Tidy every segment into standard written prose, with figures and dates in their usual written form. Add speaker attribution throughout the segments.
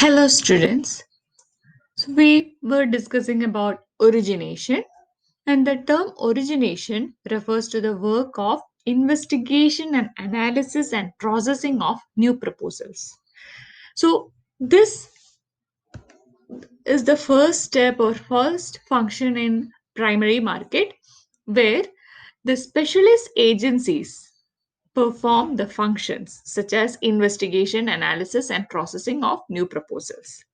Speaker 1: Hello, students. So, we were discussing about origination, and the term origination refers to the work of investigation and analysis and processing of new proposals. So, this is the first step or first function in primary market where the specialist agencies perform the functions such as investigation, analysis, and processing of new proposals.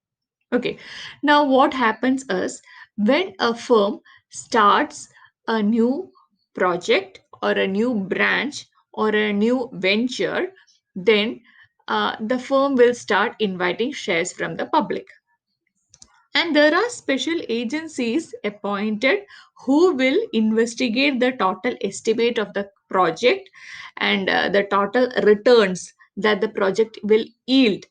Speaker 1: Okay, now what happens is when a firm starts a new project or a new branch or a new venture, then the firm will start inviting shares from the public. And there are special agencies appointed who will investigate the total estimate of the project and the total returns that the project will yield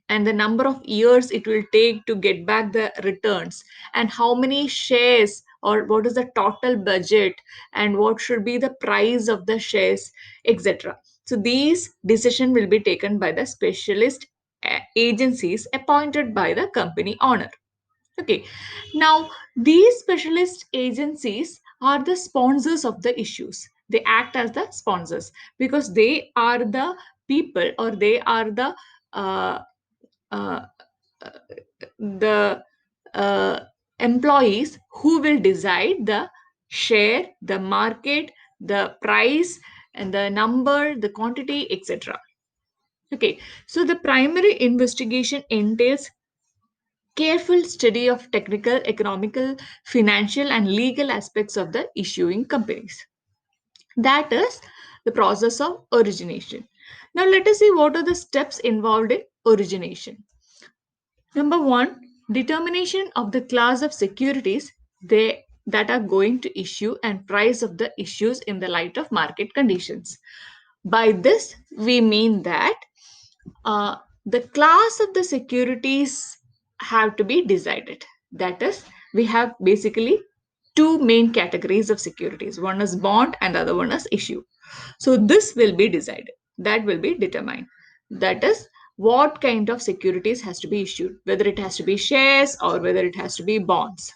Speaker 1: and the number of years it will take to get back the returns and how many shares or what is the total budget and what should be the price of the shares, etc. So these decision will be taken by the specialist agencies appointed by the company owner. Okay, now these specialist agencies are the sponsors of the issues. They act as the sponsors because they are the people or they are uh, uh, the uh, employees who will decide the share, the market, the price, and the number, the quantity, etc. Okay, so the primary investigation entails careful study of technical, economical, financial, and legal aspects of the issuing companies. That is the process of origination. Now, let us see what are the steps involved in origination. Number one, determination of the class of securities that are going to issue and price of the issues in the light of market conditions. By this, we mean that uh, the class of the securities have to be decided. That is, we have basically two main categories of securities. One is bond and the other one is issue. So this will be decided. That will be determined. That is what kind of securities has to be issued, whether it has to be shares or whether it has to be bonds.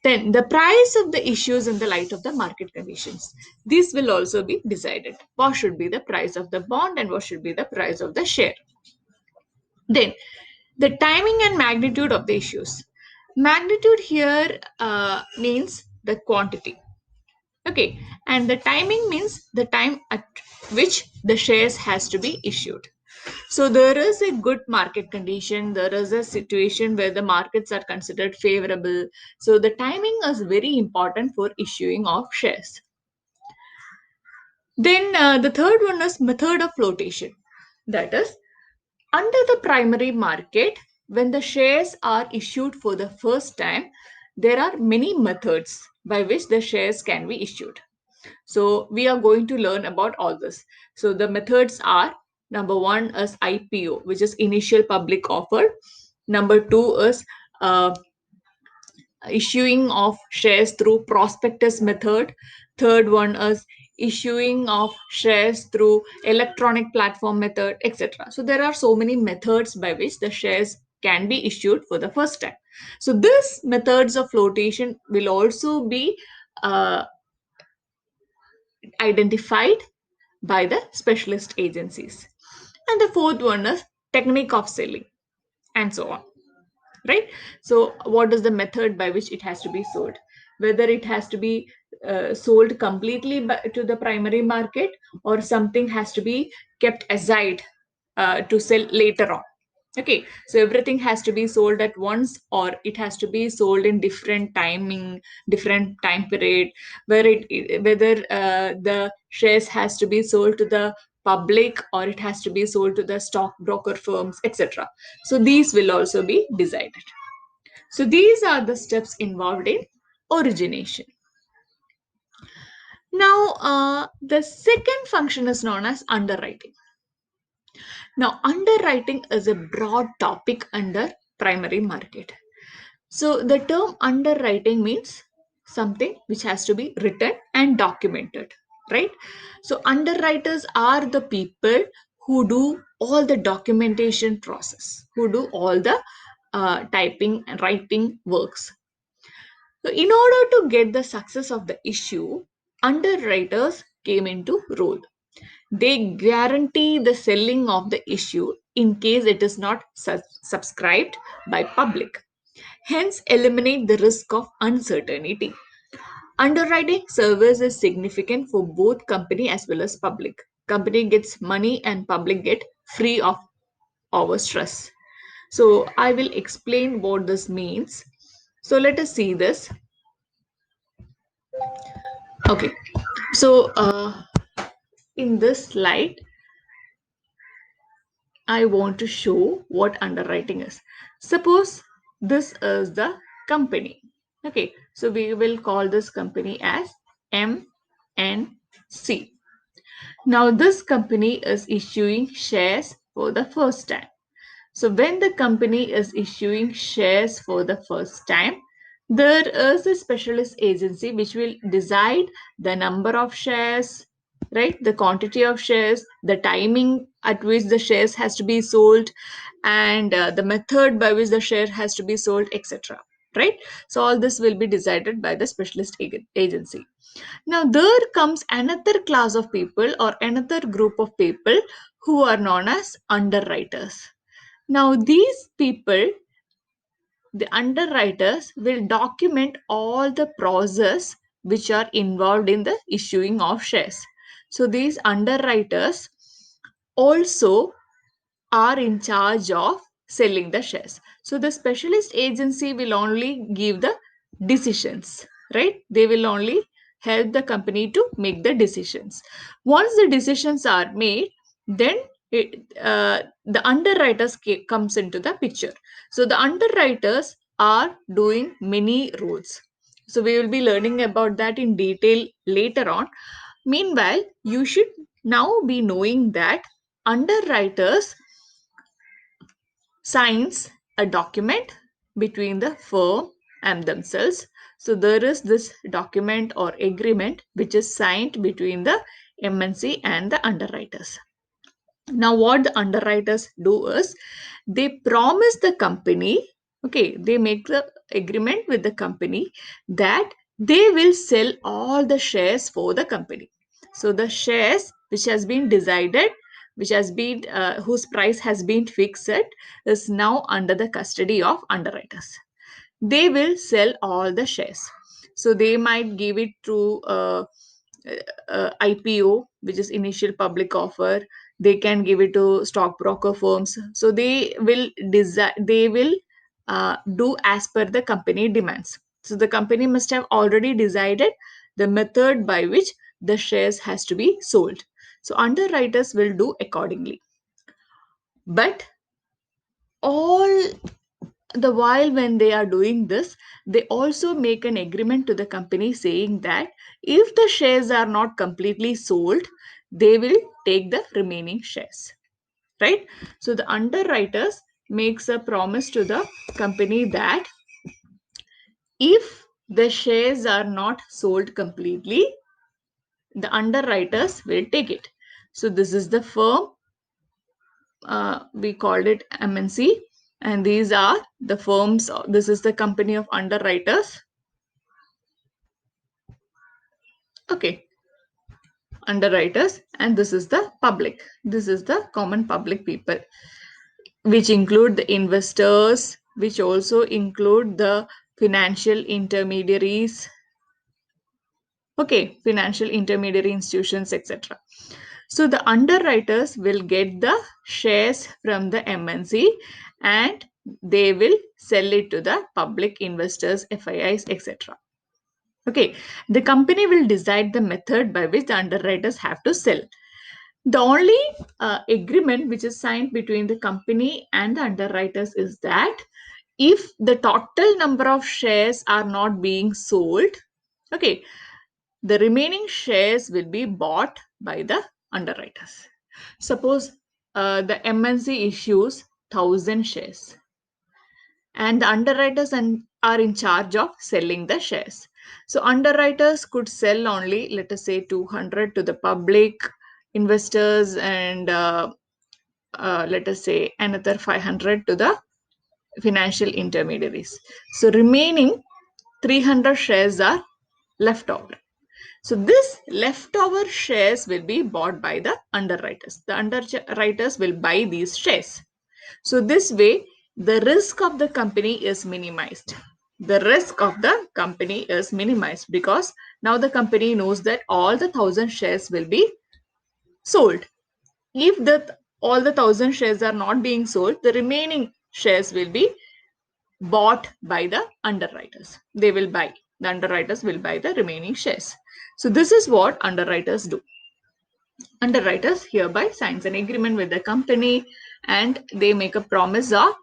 Speaker 1: Then the price of the issues in the light of the market conditions. This will also be decided. What should be the price of the bond and what should be the price of the share. Then, the timing and magnitude of the issues. Magnitude here means the quantity. Okay, and the timing means the time at which the shares has to be issued. So there is a good market condition. There is a situation where the markets are considered favorable. So the timing is very important for issuing of shares. Then the third one is method of flotation. That is, under the primary market, when the shares are issued for the first time, there are many methods by which the shares can be issued. So, we are going to learn about all this. So, the methods are number one is IPO, which is initial public offer. Number two is issuing of shares through prospectus method. Third one is issuing of shares through electronic platform method, etc. So there are so many methods by which the shares can be issued for the first time. So these methods of flotation will also be uh, identified by the specialist agencies. And the fourth one is technique of selling and so on, right? So what is the method by which it has to be sold, whether it has to be sold completely to the primary market or something has to be kept aside to sell later on. Okay, so everything has to be sold at once or it has to be sold in different timing, different time period, whether the shares has to be sold to the public or it has to be sold to the stock broker firms, etc. So these will also be decided. So these are the steps involved in origination. Now, the second function is known as underwriting. Now, underwriting is a broad topic under primary market. So the term underwriting means something which has to be written and documented, right? So underwriters are the people who do all the documentation process, who do all the typing and writing works. So in order to get the success of the issue, underwriters came into role. They guarantee the selling of the issue in case it is not subscribed by public, hence eliminate the risk of uncertainty. Underwriting service is significant for both company as well as public. Company gets money and public get free of our stress. So I will explain what this means. So let us see this. Okay. So in this slide, I want to show what underwriting is. Suppose this is the company. Okay, so we will call this company as MNC. Now, this company is issuing shares for the first time. So, when the company is issuing shares for the first time, there is a specialist agency which will decide the number of shares, right? The quantity of shares, the timing at which the shares has to be sold, and the method by which the share has to be sold, etc. Right? So, all this will be decided by the specialist agency. Now, there comes another class of people or another group of people who are known as underwriters. Now, these people, the underwriters, will document all the process which are involved in the issuing of shares. So, these underwriters also are in charge of selling the shares. So the specialist agency will only give the decisions, right? They will only help the company to make the decisions. Once the decisions are made, then the underwriters comes into the picture. So the underwriters are doing many roles. So we will be learning about that in detail later on. Meanwhile, you should now be knowing that underwriters signs a document between the firm and themselves. So there is this document or agreement which is signed between the MNC and the underwriters. Now, what the underwriters do is they promise the company, okay, they make the agreement with the company that they will sell all the shares for the company. So, the shares which has been decided, which has been, whose price has been fixed, is now under the custody of underwriters. They will sell all the shares. So, they might give it to IPO, which is initial public offer. They can give it to stockbroker firms. So they will do as per the company demands. So the company must have already decided the method by which the shares has to be sold. So underwriters will do accordingly. But all the while when they are doing this, they also make an agreement to the company saying that if the shares are not completely sold, they will take the remaining shares, right? So the underwriters makes a promise to the company that if the shares are not sold completely, the underwriters will take it. So this is the firm, we called it MNC, and these are the firms. This is the company of underwriters. Okay, underwriters, and this is the public. This is the common public people, which include the investors, which also include the financial intermediaries. Okay, financial intermediary institutions, etc. So the underwriters will get the shares from the MNC and they will sell it to the public investors, FIIs, etc. Okay, the company will decide the method by which the underwriters have to sell. The only agreement which is signed between the company and the underwriters is that if the total number of shares are not being sold, okay, the remaining shares will be bought by the underwriters. Suppose the MNC issues 1,000 shares and the underwriters are in charge of selling the shares. So underwriters could sell only, let us say, 200 to the public investors and let us say another 500 to the financial intermediaries. So remaining 300 shares are left over. So this leftover shares will be bought by the underwriters. The underwriters will buy these shares. So this way, the risk of the company is minimized. The risk of the company is minimized because now the company knows that all the 1,000 shares will be sold. If all the 1,000 shares are not being sold, the remaining shares will be bought by the underwriters. The underwriters will buy the remaining shares. So this is what underwriters do. Underwriters hereby signs an agreement with the company and they make a promise of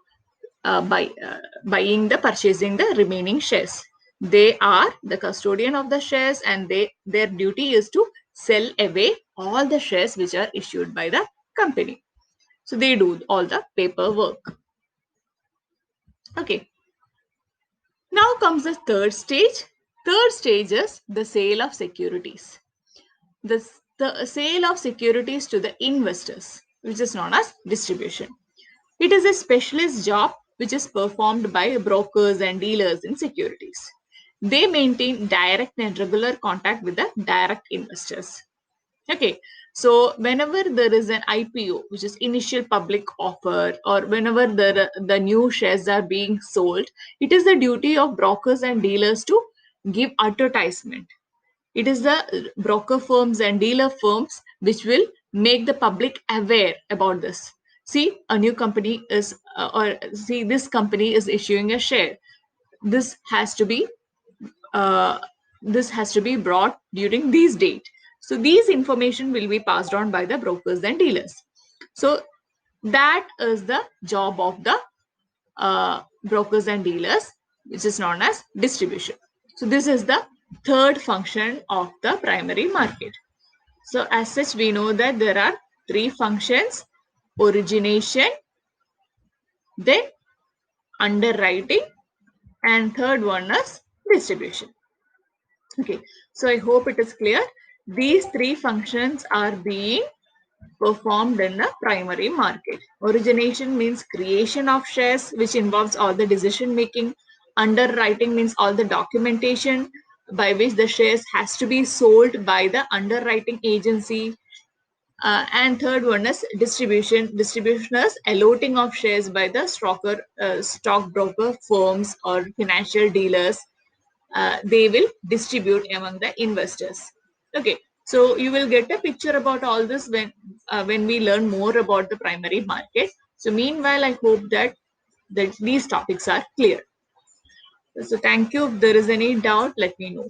Speaker 1: buying the purchasing the remaining shares. They are the custodian of the shares and their duty is to sell away all the shares which are issued by the company. So they do all the paperwork. Okay. Now comes the third stage. Third stage is the sale of securities. The sale of securities to the investors, which is known as distribution. It is a specialist job which is performed by brokers and dealers in securities. They maintain direct and regular contact with the direct investors. Okay, so whenever there is an IPO, which is initial public offer, or whenever the new shares are being sold, it is the duty of brokers and dealers to give advertisement. It is the broker firms and dealer firms which will make the public aware about this. See, a new company is, or see, this company is issuing a share. This has to be uh, this has to be brought during these date. So these information will be passed on by the brokers and dealers. So that is the job of the brokers and dealers, which is known as distribution. So this is the third function of the primary market. So as such, we know that there are three functions: origination, then underwriting, and third one is distribution. Okay, so I hope it is clear. These three functions are being performed in the primary market. Origination means creation of shares, which involves all the decision making. Underwriting means all the documentation by which the shares has to be sold by the underwriting agency. And third one is distribution. Distribution is allotting of shares by the stockbroker firms or financial dealers. They will distribute among the investors. Okay, so you will get a picture about all this when we learn more about the primary market. So meanwhile, I hope that these topics are clear. So thank you. If there is any doubt, let me know.